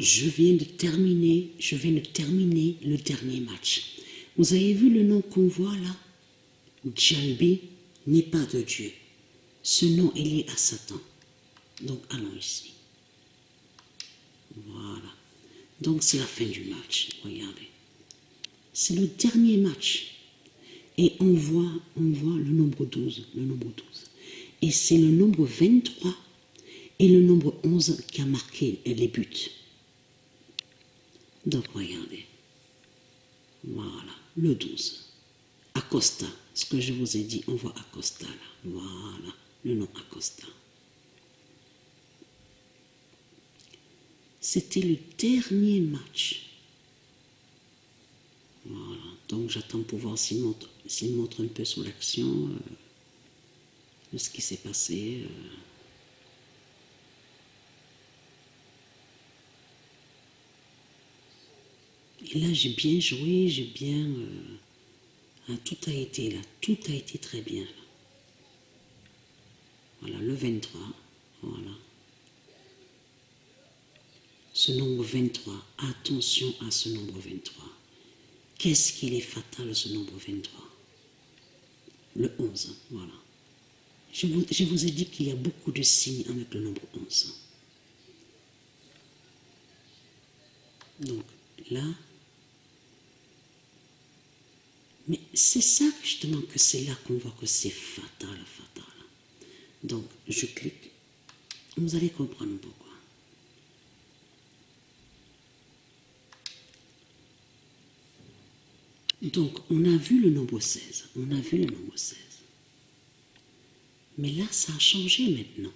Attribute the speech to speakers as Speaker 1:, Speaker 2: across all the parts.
Speaker 1: je viens de terminer le dernier match. Vous avez vu le nom qu'on voit là? Djalbé n'est pas de Dieu. Ce nom est lié à Satan. Donc allons ici. Voilà. Donc c'est la fin du match. Regardez. C'est le dernier match. Et on voit le nombre 12. Le nombre 12. Et c'est le nombre 23 et le nombre 11 qui a marqué les buts. Donc regardez. Voilà. Le 12. Acosta. Ce que je vous ai dit, on voit Acosta là. Voilà. Le nom Acosta. C'était le dernier match. Voilà. Donc j'attends pour voir s'il montre un peu sur l'action de ce qui s'est passé. Et là j'ai bien joué, j'ai bien... tout a été là, tout a été très bien là. Voilà, le 23, voilà. Ce nombre 23, attention à ce nombre 23. Qu'est-ce qu'il est fatal, ce nombre 23? Le 11, voilà. Je vous ai dit qu'il y a beaucoup de signes avec le nombre 11. Donc, là... Mais c'est ça, justement, que c'est là qu'on voit que c'est fatal, fatal. Donc, je clique. Vous allez comprendre pourquoi. Donc, on a vu le nombre 16. On a vu le nombre 16. Mais là, ça a changé maintenant.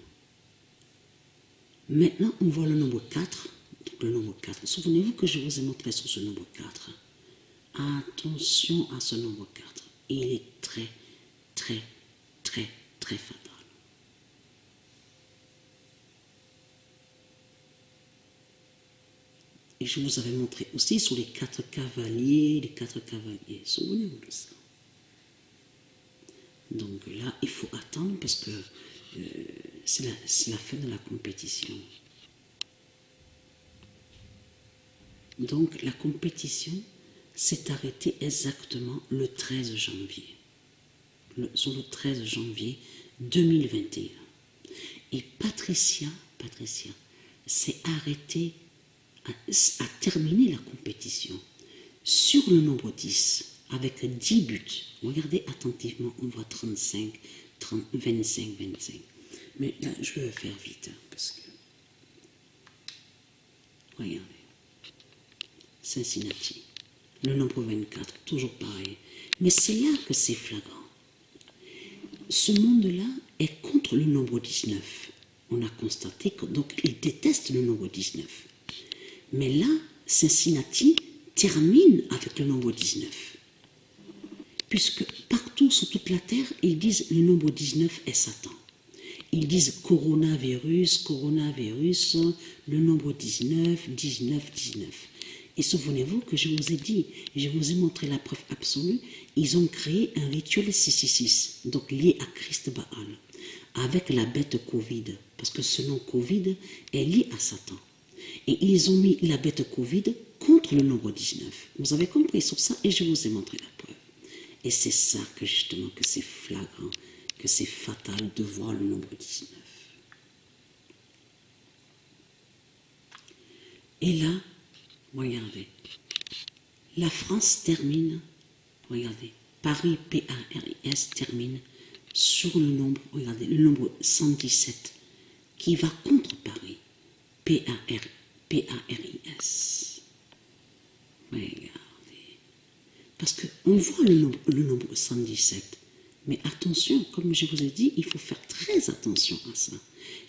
Speaker 1: Maintenant, on voit le nombre 4. Donc, le nombre 4. Souvenez-vous que je vous ai montré sur ce nombre 4. Attention à ce nombre 4. Il est très, très, très, très fatal. Et je vous avais montré aussi sur les 4 cavaliers, Souvenez-vous de ça. Donc là, il faut attendre parce que c'est la fin de la compétition. Donc la compétition s'est arrêtée exactement le 13 janvier. Sur le 13 janvier 2021. Et Patricia s'est arrêtée à terminer la compétition sur le nombre 10 avec 10 buts. Regardez attentivement, on voit 35, 30, 25. Mais là, je vais faire vite parce que... Regardez. Cincinnati. Le nombre 24, toujours pareil. Mais c'est là que c'est flagrant. Ce monde-là est contre le nombre 19. On a constaté que donc il déteste le nombre 19. Mais là, Cincinnati termine avec le nombre 19. Puisque partout sur toute la terre, ils disent le nombre 19 est Satan. Ils disent coronavirus, le nombre 19. Et souvenez-vous que je vous ai dit, je vous ai montré la preuve absolue, ils ont créé un rituel 666, donc lié à Christ Baal, avec la bête Covid, parce que ce nom Covid est lié à Satan. Et ils ont mis la bête Covid contre le nombre 19. Vous avez compris sur ça et je vous ai montré la preuve. Et c'est ça que justement que c'est flagrant, que c'est fatal de voir le nombre 19. Et là, regardez, la France termine, regardez, Paris, P-A-R-I-S, termine sur le nombre, regardez, le nombre 117, qui va contre Paris, P-A-R-I-S. Regardez. Parce qu'on voit le nombre 117, mais attention, comme je vous ai dit, il faut faire très attention à ça.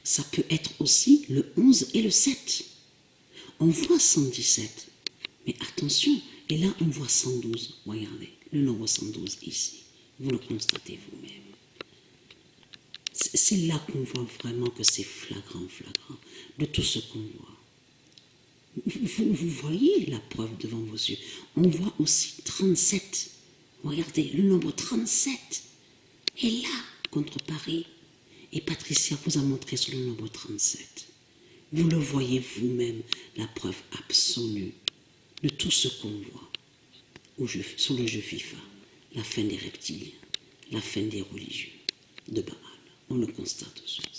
Speaker 1: Ça peut être aussi le 11 et le 7. On voit 117, mais attention, et là on voit 112, regardez, le nombre 112 ici, vous le constatez vous-même. C'est là qu'on voit vraiment que c'est flagrant, de tout ce qu'on voit. Vous voyez la preuve devant vos yeux. On voit aussi 37, regardez, le nombre 37 est là contre Paris. Et Patricia vous a montré sur le nombre 37. Vous le voyez vous-même, la preuve absolue de tout ce qu'on voit sur le jeu FIFA. La fin des reptiliens, la fin des religieux de Baal. On le constate ce soir.